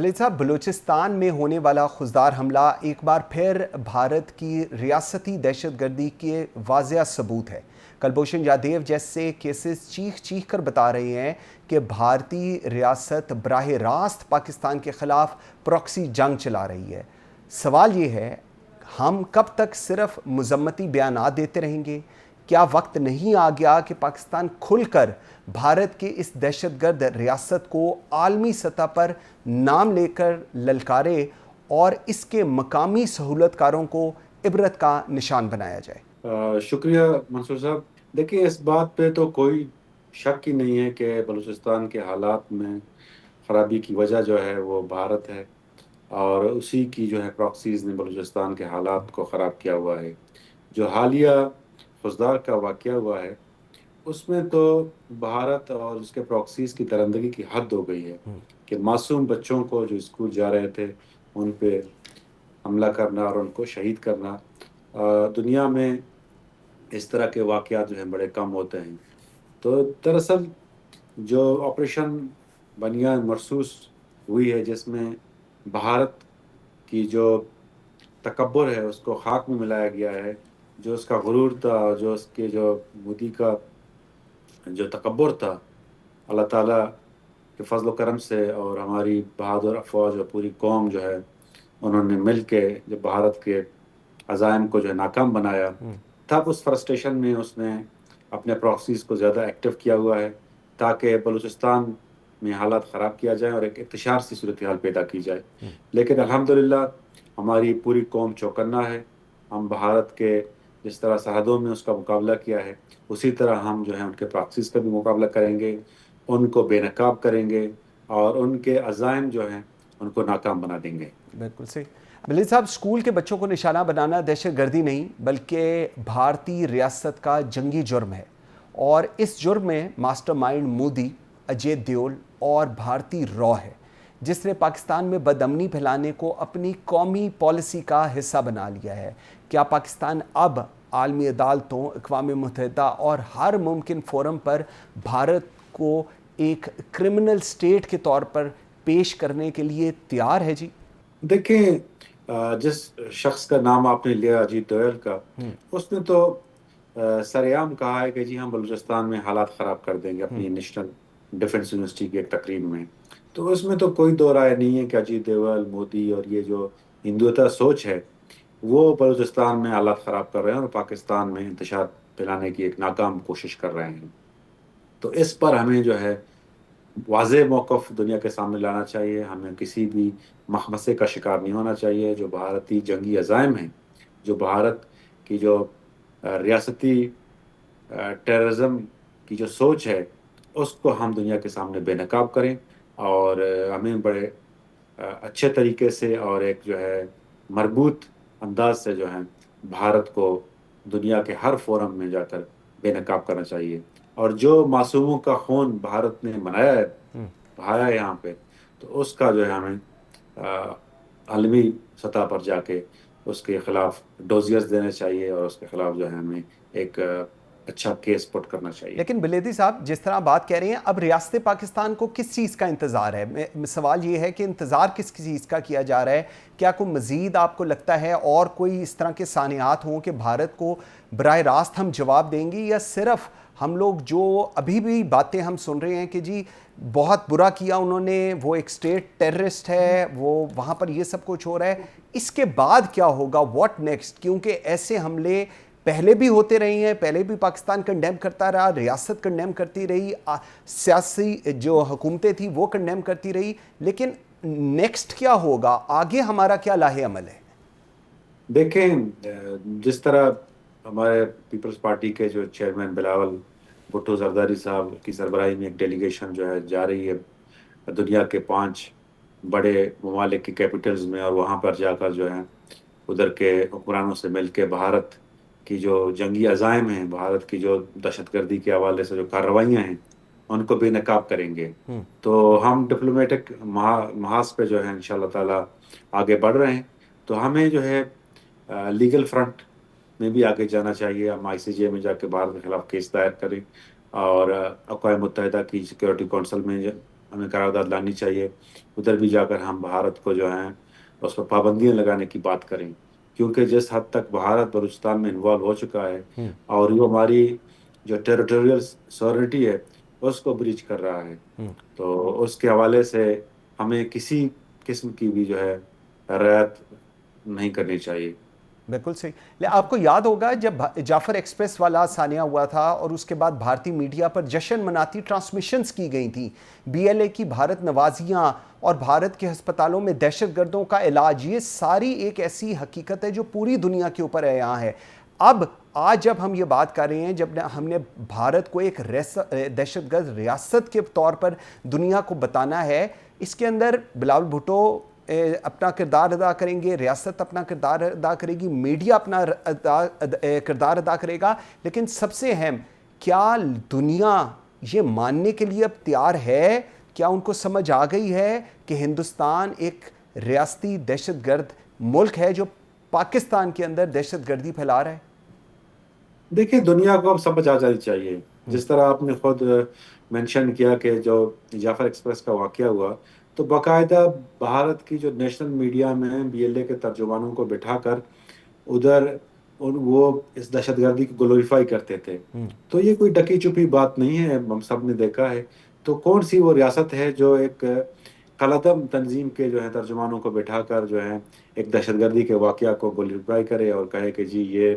वलीद साहब, बलूचिस्तान में होने वाला खुजदार हमला एक बार फिर भारत की रियासती दहशतगर्दी के वाज़िया सबूत है। कुलभूषण जाधव जैसे केसेस चीख चीख कर बता रहे हैं कि भारतीय रियासत बराह रास्त पाकिस्तान के ख़िलाफ़ प्रॉक्सी जंग चला रही है। सवाल ये है, हम कब तक सिर्फ मज़म्मती बयानात देते रहेंगे? क्या वक्त नहीं आ गया कि पाकिस्तान खुलकर भारत के इस दहशतगर्द रियासत को आलमी सतह पर नाम लेकर ललकारे और इसके मकामी सहूलतकारों को इबरत का निशान बनाया जाए? शुक्रिया मंसूर साहब। देखिए, इस बात पे तो कोई शक ही नहीं है कि बलूचिस्तान के हालात में ख़राबी की वजह जो है वो भारत है, और उसी की जो है प्रॉक्सीज़ ने बलूचिस्तान के हालात को ख़राब किया हुआ है। जो हालिया खुजदार का वाक़या हुआ है, उसमें तो भारत और उसके प्रॉक्सीज़ की दरिंदगी की हद हो गई है कि मासूम बच्चों को जो स्कूल जा रहे थे, उन पे हमला करना और उनको शहीद करना। दुनिया में इस तरह के वाक़यात जो हैं बड़े कम होते हैं। तो दरअसल जो ऑपरेशन बनियान मरसूस हुई है, जिसमें भारत की जो तकब्बुर है उसको खाक में मिलाया गया है, जो उसका गुरूर था, जो उसके जो मोदी का जो तकब्बुर था, अल्लाह ताला के फज़ल व करम से और हमारी बहादुर अफ़वाज और पूरी कौम जो है, उन्होंने मिल के जब भारत के अज़ाइम को जो है नाकाम बनाया, तब उस फ्रस्ट्रेशन में उसने अपने प्रॉक्सीज़ को ज़्यादा एक्टिव किया हुआ है, ताकि बलूचिस्तान में हालात ख़राब किया जाए और एक इंतशार सी सूरत हाल पैदा की जाए। लेकिन अल्हम्दुलिल्लाह हमारी पूरी कौम चौकन्ना है। हम भारत के जिस तरह सरहदों में उसका मुकाबला किया है, उसी तरह हम जो है उनके प्रॉक्सीज़ का भी मुकाबला करेंगे, उनको बेनकाब करेंगे और उनके अज़ाइम जो हैं उनको नाकाम बना देंगे। बिल्कुल सही। वलीद साहब, स्कूल के बच्चों को निशाना बनाना दहशत गर्दी नहीं बल्कि भारतीय रियासत का जंगी जुर्म है, और इस जुर्म में मास्टरमाइंड मोदी, अजय देओल और भारतीय रॉ है, जिसने पाकिस्तान में बदअमनी फैलाने को अपनी कौमी पॉलिसी का हिस्सा बना लिया है। क्या पाकिस्तान अब आलमी अदालतों, अक़वाम मुत्तहिदा और हर मुमकिन फोरम पर भारत को एक क्रिमिनल स्टेट के तौर पर पेश करने के लिए तैयार है? जी देखिए, जिस शख्स का नाम आपने लिया अजीत दोयल का, उसने तो सरेआम कहा है कि जी हम बलूचिस्तान में हालात ख़राब कर देंगे अपनी नेशनल डिफेंस यूनिवर्सिटी की एक तकरीब में। तो उसमें तो कोई दो राय नहीं है कि अजीत दोवल, मोदी और ये जो हिंदुत्व सोच है, वो बलूचिस्तान में हालात ख़राब कर रहे हैं और पाकिस्तान में इंतशार फैलाने की एक नाकाम कोशिश कर रहे हैं। तो इस पर हमें जो है वाज़ेह मौक़िफ़ दुनिया के सामने लाना चाहिए। हमें किसी भी मखमसे का शिकार नहीं होना चाहिए। जो भारतीय जंगी अज़ाइम हैं, जो भारत की जो रियासती टेररिज़्म की जो सोच है, उसको हम दुनिया के सामने बेनकाब करें और हमें बड़े अच्छे तरीके से और एक जो है मरबूत अंदाज़ से जो है भारत को दुनिया के हर फोरम में जाकर बेनकाब करना चाहिए। और जो मासूमों का खून भारत ने बनाया है, बहाया है यहाँ पे, तो उसका जो है हमें आलमी सतह पर जाके उसके खिलाफ डोजियर्स देने चाहिए और उसके खिलाफ जो है हमें एक अच्छा केस पुट करना चाहिए। लेकिन बिलेदी साहब, जिस तरह बात कह रहे हैं, अब रियासत पाकिस्तान को किस चीज़ का इंतज़ार है? सवाल ये है कि इंतज़ार किस चीज़ का किया जा रहा है? क्या कोई मज़ीद आपको लगता है और कोई इस तरह के सानियात हों कि भारत को बराह रास्त हम जवाब देंगे, या सिर्फ हम लोग जो अभी भी बातें हम सुन रहे हैं कि जी बहुत बुरा किया उन्होंने, वो एक स्टेट टेररिस्ट है, वो वहाँ पर ये सब कुछ हो रहा है, इसके बाद क्या होगा, व्हाट नेक्स्ट? क्योंकि ऐसे हमले पहले भी होते रहे हैं, पहले भी पाकिस्तान कंडेम करता रहा, रियासत कंडेम करती रही, सियासी जो हुकूमतें थी वो कंडेम करती रही, लेकिन नेक्स्ट क्या होगा? आगे हमारा क्या लाहे अमल है? देखें, जिस तरह हमारे पीपल्स पार्टी के जो चेयरमैन बिलावल भुट्टो जरदारी साहब की सरबराही में एक डेलीगेशन जो है जा रही है दुनिया के 5 बड़े ममालिक की कैपिटल्स में, और वहाँ पर जाकर जो है उधर के हुक्मरानों से मिल के भारत की जो जंगी अज़ाइम हैं, भारत की जो दहशतगर्दी के हवाले से जो कार्रवाइयाँ हैं, उनको बेनकाब करेंगे। तो हम डिप्लोमेटिक महाज पे जो है इंशाल्लाह ताला आगे बढ़ रहे हैं। तो हमें जो है लीगल फ्रंट में भी आगे जाना चाहिए। हम आईसीजे में जाके भारत के खिलाफ केस दायर करें और अक़वाम मुत्तहिदा की सिक्योरिटी काउंसिल में ہمیں قرارداد لانی چاہیے، ادھر بھی جا کر ہم بھارت کو جو ہیں اس پر پابندیاں لگانے کی بات کریں، کیونکہ جس حد تک بھارت بلوچستان میں انوالو ہو چکا ہے اور یہ ہماری جو ٹیریٹوریل سورنٹی ہے اس کو بریچ کر رہا ہے، تو اس کے حوالے سے ہمیں کسی قسم کی بھی جو ہے رعایت نہیں کرنی چاہیے۔ بالکل صحیح۔ آپ کو یاد ہوگا جب جعفر ایکسپریس والا سانیہ ہوا تھا اور اس کے بعد بھارتی میڈیا پر جشن مناتی ٹرانسمیشنز کی گئی تھیں، بی ایل اے کی بھارت نوازیاں اور بھارت کے ہسپتالوں میں دہشت گردوں کا علاج، یہ ساری ایک ایسی حقیقت ہے جو پوری دنیا کے اوپر یہاں ہے۔ اب آج جب ہم یہ بات کر رہے ہیں، جب ہم نے بھارت کو ایک دہشت گرد ریاست کے طور پر دنیا کو بتانا ہے، اس کے اندر بلاول بھٹو اپنا کردار ادا کریں گے، ریاست اپنا کردار ادا کرے گی، میڈیا اپنا کردار ادا کرے گا، لیکن سب سے اہم، کیا دنیا یہ ماننے کے لیے اب تیار ہے، کیا ان کو سمجھ آ گئی ہے کہ ہندوستان ایک ریاستی دہشت گرد ملک ہے جو پاکستان کے اندر دہشت گردی پھیلا رہا ہے؟ دیکھیں، دنیا کو اب سمجھ آ جانی چاہیے، جس طرح آپ نے خود مینشن کیا کہ جو جعفر ایکسپریس کا واقعہ ہوا، تو باقاعدہ بھارت کی جو نیشنل میڈیا میں بی ایل اے کے ترجمانوں کو بٹھا کر ادھر وہ اس دہشت گردی کو گلوریفائی کرتے تھے، تو یہ کوئی ڈکی چھپی بات نہیں ہے، ہم سب نے دیکھا ہے۔ تو کون سی وہ ریاست ہے جو ایک قلعدم تنظیم کے جو ہے ترجمانوں کو بٹھا کر جو ہے ایک دہشت گردی کے واقعہ کو گلوریفائی کرے اور کہے کہ جی یہ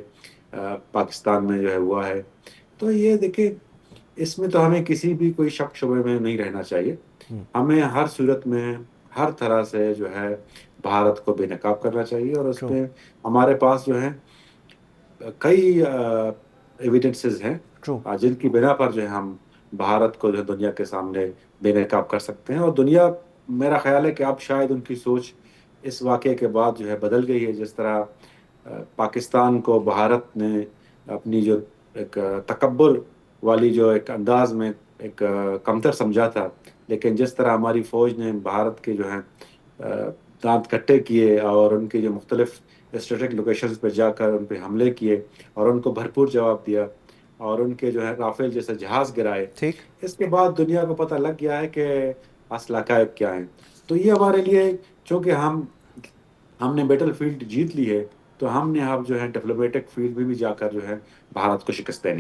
پاکستان میں جو ہے ہوا ہے؟ تو یہ دیکھیں، اس میں تو ہمیں کسی بھی کوئی شک شبے میں نہیں رہنا چاہیے، ہمیں ہر صورت میں ہر طرح سے جو ہے بھارت کو بے نقاب کرنا چاہیے، اور اس ٹرو، میں ہمارے پاس جو ہے کئی ایویڈنسز ہیں ٹرو، جن کی بنا پر جو ہے ہم بھارت کو جو ہے دنیا کے سامنے بے نقاب کر سکتے ہیں، اور دنیا، میرا خیال ہے کہ اب شاید ان کی سوچ اس واقعے کے بعد جو ہے بدل گئی ہے، جس طرح پاکستان کو بھارت نے اپنی جو ایک تکبر والی جو ایک انداز میں ایک کمتر سمجھا تھا، لیکن جس طرح ہماری فوج نے بھارت کے جو ہے دانت کٹے کیے اور ان کی جو مختلف اسٹریٹجک لوکیشنز پہ جا کر ان پہ حملے کیے اور ان کو بھرپور جواب دیا اور ان کے جو ہے رافیل جیسے جہاز گرائے، ٹھیک، اس کے بعد دنیا کو پتہ لگ گیا ہے کہ اصل حقائق کیا ہیں۔ تو یہ ہمارے لیے، چونکہ ہم نے بیٹل فیلڈ جیت لی ہے، تو ہم نے اب جو ہے ڈپلومیٹک فیلڈ میں بھی جا کر جو ہے بھارت کو شکست دینی